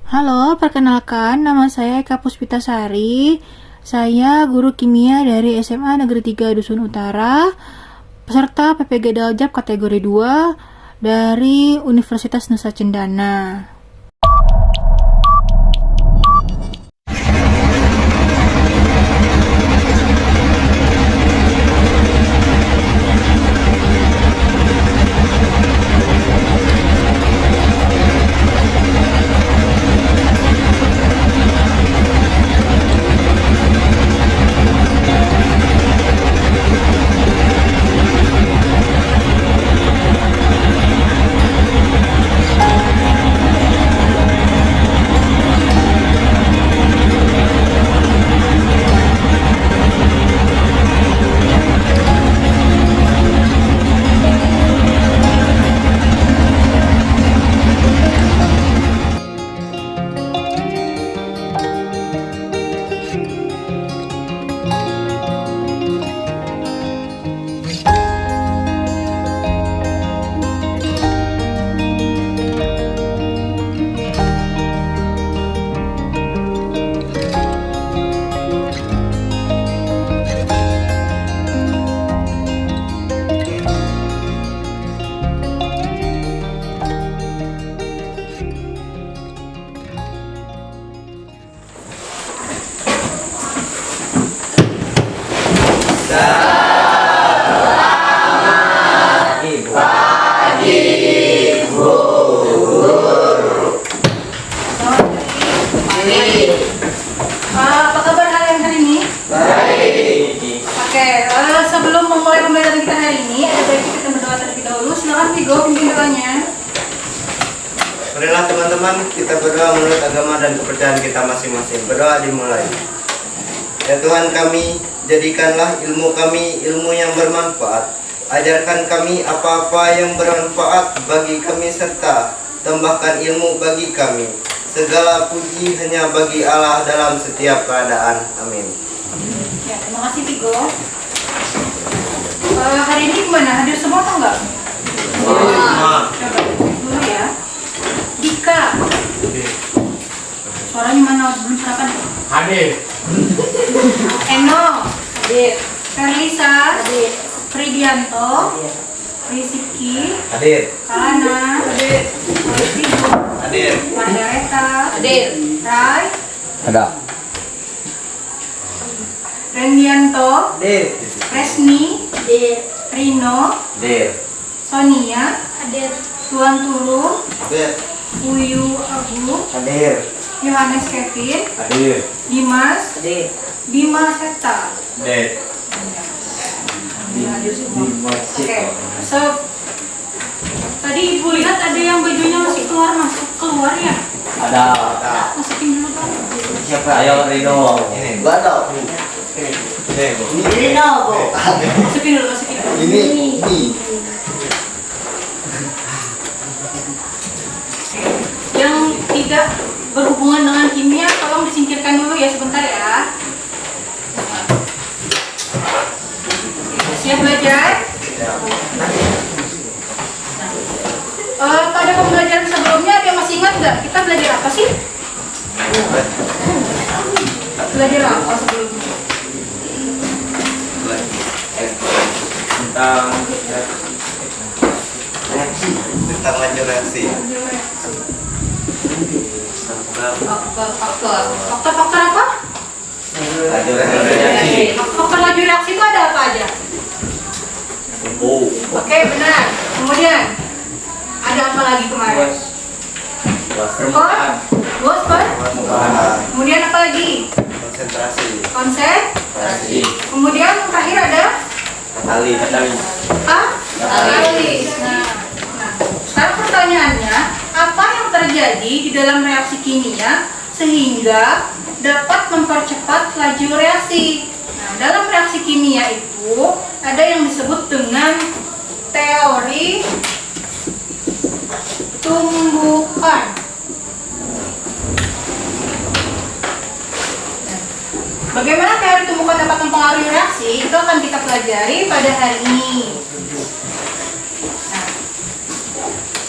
Halo, perkenalkan nama saya Eka Puspitasari. Saya guru kimia dari SMA Negeri 3 Dusun Utara, peserta PPG Daljab kategori 2 dari Universitas Nusa Cendana. Apa kabar kalian hari ini? Baik. Oke, sebelum memulai pembelajaran kita hari ini, ada baiknya kita berdoa terlebih dahulu. Silakan Vigo, pimpin doanya. Marilah teman-teman, kita berdoa menurut agama dan kepercayaan kita masing-masing. Berdoa dimulai. Ya Tuhan kami, jadikanlah ilmu kami ilmu yang bermanfaat. Ajarkan kami apa-apa yang bermanfaat bagi kami serta tambahkan ilmu bagi kami. Segala puji hanya bagi Allah dalam setiap keadaan. Amin. Ya, terima kasih Vigo. Hari ini gimana? Hadir semua atau enggak? Coba dulu ya. Dika. Suaranya mana? Belum sarapan. Hadir. Eno. Hadir. Ferlisa. Hadir. Fridianto. Hadir. Rizky. Hadir. Kalana. Hadir. Vigo. Hadir. Margareta. Hadir. Rai. Ada. Rendianto. Hadir. Resni. Hadir. Rino. Hadir. Sonia. Hadir. Tuan Turu. Hadir. Uyu Abu. Hadir. Yohanes Kevin. Hadir. Dimas. Hadir. Bima Seta. Hadir. Hadir semua. Oke. So tadi ibu lihat ada yang bajunya masih keluar ya? Ada. Masukin dulu dong. Siapa? Ayo Rino. Ini. Gua tahu. Ini. Rino, Bu. Masukin dulu. Ini. Yang tidak berhubungan dengan kimia tolong disingkirkan dulu ya sebentar ya. Siap belajar? Pada pembelajaran sebelumnya ada yang masih ingat nggak? Kita belajar apa sih? Belajar apa sebelumnya? Tentang laju reaksi. Faktor apa? Laju reaksi. Faktor laju reaksi itu ada apa aja? Oke, benar. Kemudian ada apa lagi kemarin? Bosper. Kemudian apa lagi? Konsentrasi. Kemudian terakhir ada katalis. Nah, sekarang pertanyaannya, apa yang terjadi di dalam reaksi kimia sehingga dapat mempercepat laju reaksi? Nah, dalam reaksi kimia itu ada yang disebut dengan teori tumbukan. Bagaimana teori tumbukan dapat mempengaruhi reaksi? Itu akan kita pelajari pada hari ini. Nah,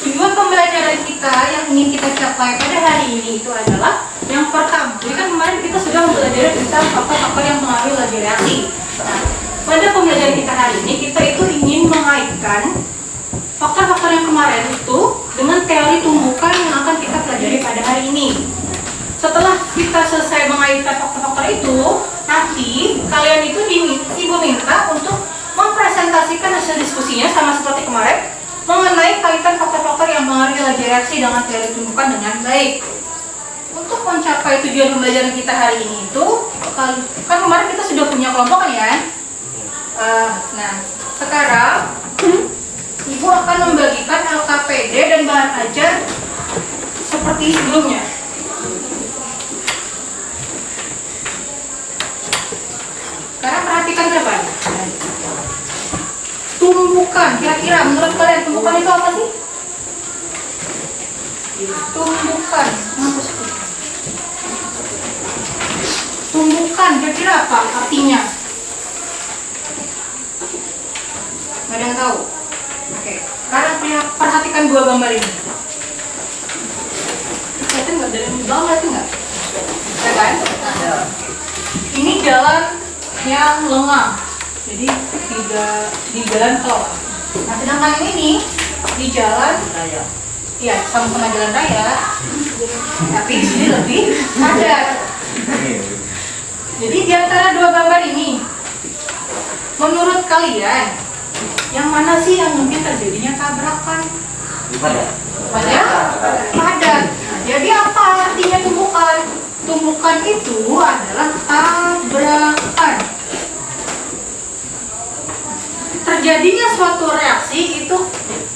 tujuan pembelajaran kita kita yang ingin kita capai pada hari ini itu adalah yang pertama. Jadi kan kemarin kita sudah belajar tentang faktor-faktor yang mengaruhi laju reaksi. Nah, pada pembelajaran kita hari ini kita itu ingin mengaitkan faktor-faktor yang kemarin itu dengan teori tumbukan yang akan kita pelajari pada hari ini. Setelah kita selesai mengaitkan faktor-faktor itu, nanti kalian itu ibu minta untuk mempresentasikan hasil diskusinya sama seperti kemarin mengenai kaitan faktor-faktor yang mengaruhi laju reaksi dengan teori tumbukan dengan baik. Untuk mencapai tujuan pembelajaran kita hari ini itu, kan kemarin kita sudah punya kelompok kan ya? Nah, sekarang ibu akan membagikan LKPD dan bahan ajar seperti sebelumnya. Sekarang perhatikan ke depan. Tumbukan, kira-kira menurut kalian tumbukan itu apa sih? Tumbukan, tumbukan, kira-kira apa artinya? Nggak ada yang tahu? Oke, sekarang perhatikan dua gambar ini. Kelihatan nggak? Dari belakang kelihatan nggak? Kelihatan? Ini jalan yang lengang, jadi di jalan tol. Nah, sedangkan ini di jalan raya. Iya, sama jalan raya, tapi di sini lebih padat. Jadi di antara dua gambar ini, menurut kalian, yang mana sih yang mungkin terjadinya tabrakan? Padat. Padat. Nah, jadi apa artinya tumbukan? Tumbukan itu adalah tabrakan. Terjadinya suatu reaksi itu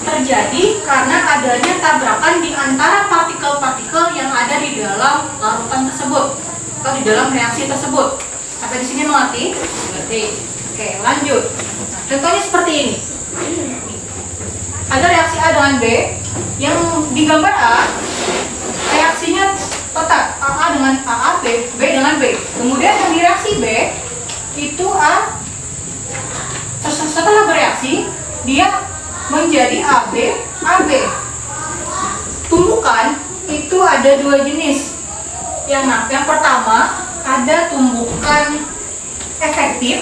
terjadi karena adanya tabrakan di antara partikel-partikel yang ada di dalam larutan tersebut atau di dalam reaksi tersebut. Sampai di sini mengerti? Mengerti. Oke, lanjut. Nah, contohnya seperti ini. Ada reaksi A dengan B, yang di gambar A reaksinya tetap A dengan A, B dengan B. Kemudian yang di reaksi B itu A setelah bereaksi dia menjadi AB. Tumbukan itu ada dua jenis. Yang pertama ada tumbukan efektif.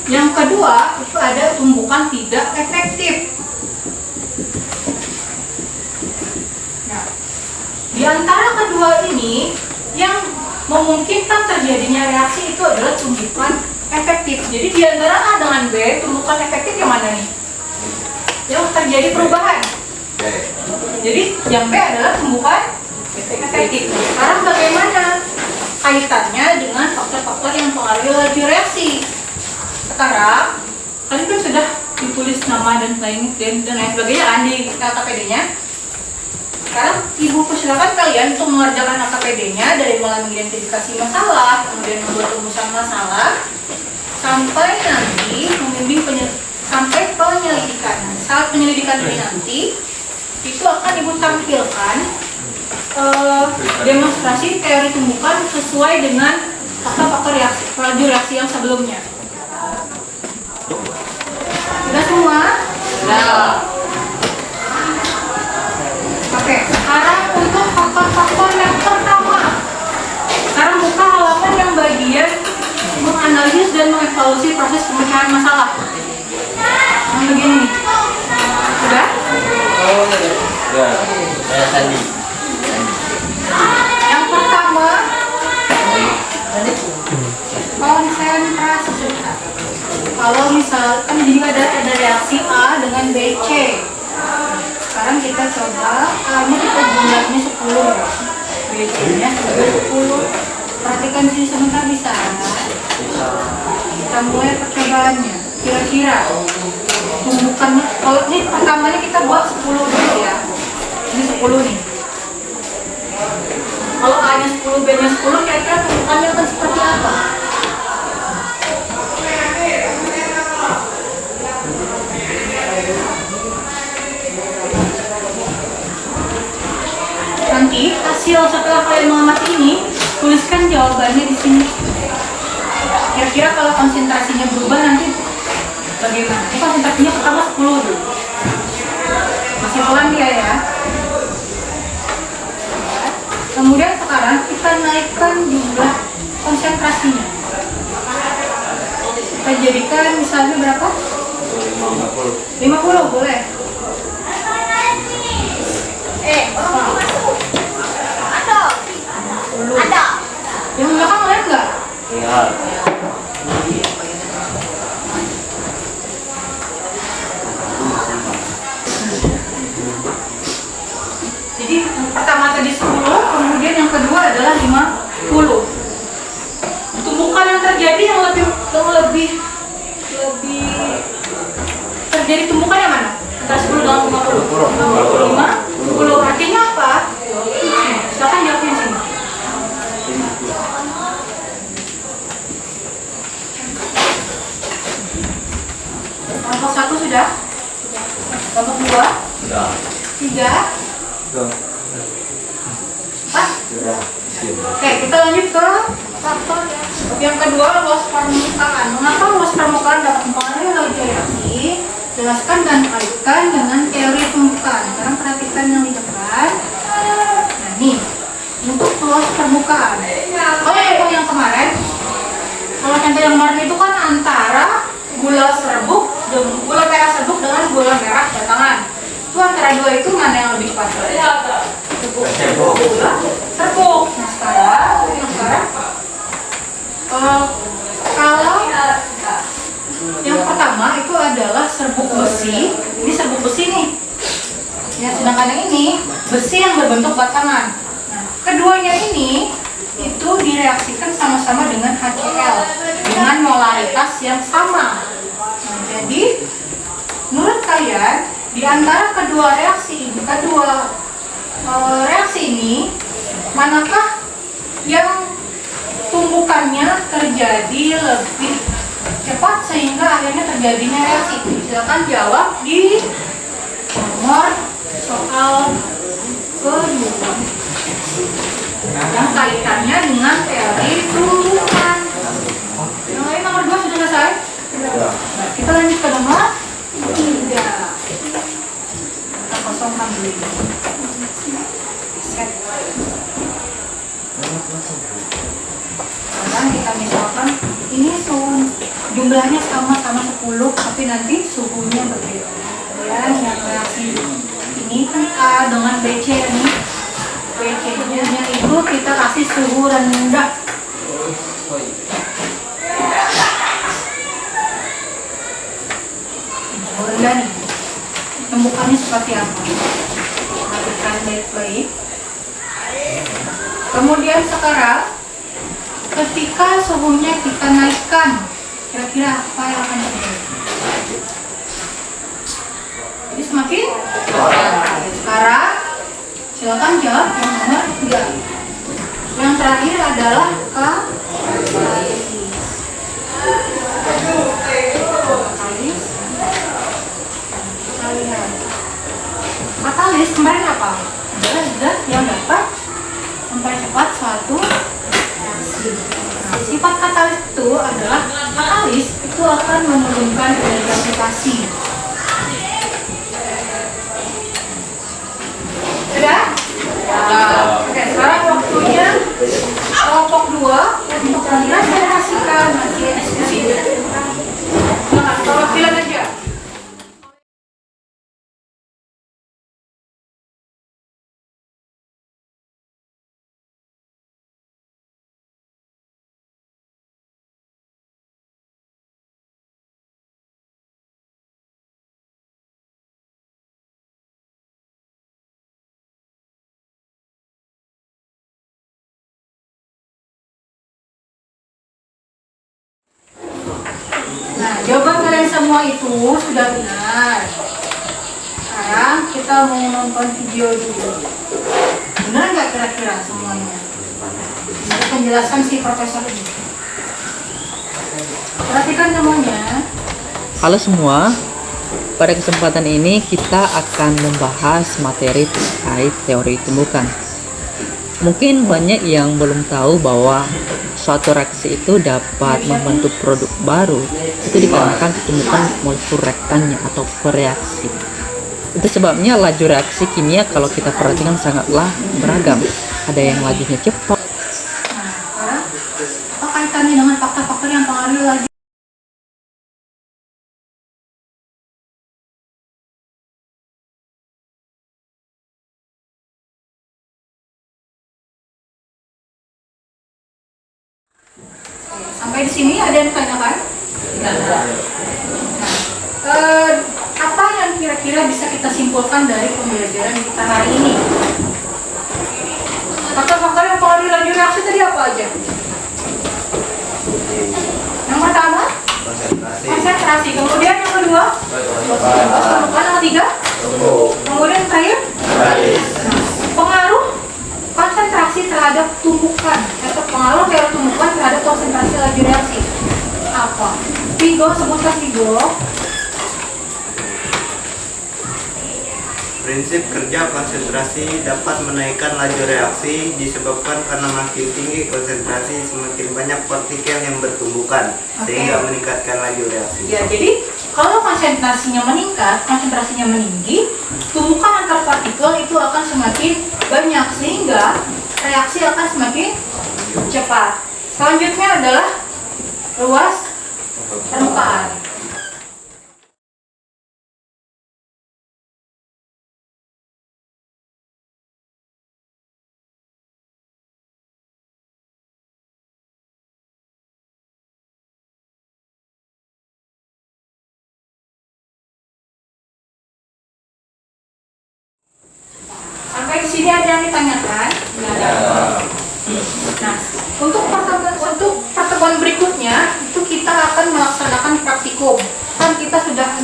Yang kedua itu ada tumbukan tidak efektif. Nah, di antara kedua ini yang memungkinkan terjadinya reaksi itu adalah tumbukan efektif. Jadi di antara A dengan B, tumbukan efektif yang mana nih? Yang terjadi perubahan. Jadi yang B adalah tumbukan efektif. Sekarang bagaimana kaitannya dengan faktor-faktor yang mempengaruhi laju reaksi? Sekarang tadi kan sudah ditulis nama dan lain sebagainya kan di LKPD-nya. Sekarang ibu persilakan kalian untuk mengerjakan LKPD-nya dari mulai mengidentifikasi masalah, kemudian membuat rumusan masalah, sampai nanti membimbing sampai penyelidikan. Saat penyelidikan ini nanti itu akan ibu tampilkan demonstrasi teori tumbukan sesuai dengan faktor-faktor laju reaksi yang sebelumnya. Sudah semua? Sudah. Oke, sekarang untuk faktor-faktor yang pertama. Sekarang buka halaman yang bagian menganalisis dan mengevaluasi proses pemecahan masalah. Yang begini nih. Sudah? Ya, saya Sandi. Yang pertama, konsentrasi. Kalau misalkan dia ada reaksi A dengan BC. Sekarang kita coba A-nya kita jumlahnya 10 ya. BC-nya 10. Perhatikan sini sebentar bisa. Kita mulai percobaannya. Kira-kira tumbukannya, kalau ini pertamanya kita buat 10 dulu ya. Ini 10 nih. Kalau A-nya 10, B-nya 10, kira-kira tumbukannya akan seperti apa? Nanti hasil setelah kalian mengamati ini, tuliskan jawabannya di sini. Kira-kira kalau konsentrasinya berubah nanti bagaimana? Ini konsentrasinya pertama 10 dulu. pelan dia ya. Kemudian sekarang kita naikkan jumlah konsentrasinya. Kita jadikan misalnya berapa? 50 boleh. Ada. Yang belakang lihat nggak? Lihat. Jadi pertama tadi 10, kemudian yang kedua adalah 50. Tumbukan yang terjadi yang lebih terjadi tumbukan yang mana? Antara 10 dengan 50. 50. Artinya apa? Silakan jawabin sini. Kelompok 1 sudah? Kelompok 2? Sudah. 3? Sudah. 4? Oke, kita lanjut ke faktor yang kedua, luas permukaan. Mengapa luas permukaan dapat mempengaruhi laju reaksi? Jelaskan dan kaitkan dengan teori tumbukan. Sekarang perhatikan yang di depan. Nah, nih untuk luas permukaan. Kalau yang kemarin, kalau contoh yang kemarin itu kan antara gula merah serbuk dengan gula merah batangan. Itu antara dua itu mana yang lebih cepat? Serbuk. Serbuk. Nah sekarang kalau yang pertama itu adalah serbuk besi. Ini serbuk besi nih. Ya, sedangkan yang ini besi yang berbentuk batangan. Nah, keduanya ini itu direaksikan sama-sama dengan HCl dengan molaritas yang sama. Nah, jadi menurut kalian di antara kedua reaksi ini, manakah yang tumbukannya terjadi lebih cepat sehingga akhirnya terjadinya reaksi? Silakan jawab di nomor soal kedua yang kaitannya dengan teori tumbukan. Yang lain nomor 2 sudah selesai? Nah, kita lanjut ke nomor 3. Kita kosongkan dulu ini. Set. Sekarang kita misalkan ini jumlahnya sama-sama 10 tapi nanti suhunya berbeda. Kemudian yang reaksi ini kan A dengan BC nih. BC nya itu kita kasih suhu rendah. Suhu rendah nih. Tumbukannya seperti apa? Perhatikan baik-baik. Kemudian sekarang ketika suhunya kita naikkan, kira-kira apa yang akan terjadi? Jadi semakin sekarang silakan jawab yang nomor 3. Yang terakhir adalah katalis kemarin apa? Adalah zat yang dapat mempercepat suatu reaksi. Nah, sifat katalis itu adalah katalis itu akan menurunkan energi gravitasi. Sudah? Oke, sekarang waktunya kelompok 2 untuk mendemonstrasikan hasil diskusi. Nah, perwakilan aja. Nah, jawaban kalian semua itu sudah benar. Sekarang kita mau nonton video dulu. Benar nggak kira-kira semuanya? Bisa penjelasan si profesor ini. Perhatikan semuanya. Halo semua, pada kesempatan ini kita akan membahas materi terkait teori tumbukan. Mungkin banyak yang belum tahu bahwa suatu reaksi itu dapat membentuk produk baru itu dikarenakan ketumbukan molekul reaktannya atau koreaksi. Itu sebabnya laju reaksi kimia kalau kita perhatikan sangatlah beragam. Ada yang lajunya cepat. Nah, sekarang apa kaitannya dengan faktor-faktor yang mempengaruhi laju? Sampai di sini ada yang ditanyakan? Nah, apa yang kira-kira bisa kita simpulkan dari pembelajaran kita hari ini? Faktor-faktor yang mempengaruhi laju reaksi tadi apa aja? Yang pertama, konsentrasi. Kemudian yang kedua, kemudian yang ketiga, kemudian yang terakhir, pengaruh konsentrasi terhadap tumbukan atau pengaruh dari tumbukan terhadap konsentrasi laju reaksi. Apa? Vigo, sebutkan Vigo. Prinsip kerja konsentrasi dapat menaikkan laju reaksi disebabkan karena makin tinggi konsentrasi semakin banyak partikel yang bertumbukan sehingga meningkatkan laju reaksi. Ya, jadi kalau konsentrasinya meningkat, konsentrasinya meninggi, tumbukan antar partikel itu akan semakin banyak sehingga reaksi akan semakin cepat. Selanjutnya adalah ruas permukaan. Sampai di sini ada yang ditanyakan? Nah, untuk pertemuan berikutnya itu kita akan melaksanakan praktikum. Kan kita sudah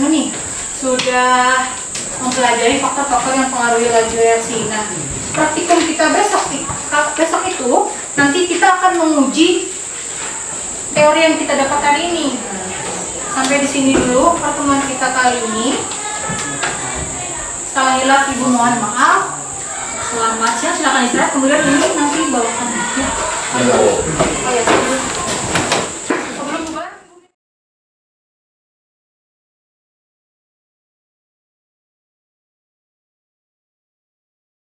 sudah mempelajari faktor-faktor yang mempengaruhi laju reaksi. Nah, praktikum kita besok itu nanti kita akan menguji teori yang kita dapat hari ini. Sampai di sini dulu pertemuan kita kali ini. Sekali lagi Ibu mohon maaf. Selamat siang, silakan istirahat. Kemudian ini nanti bawakan ya.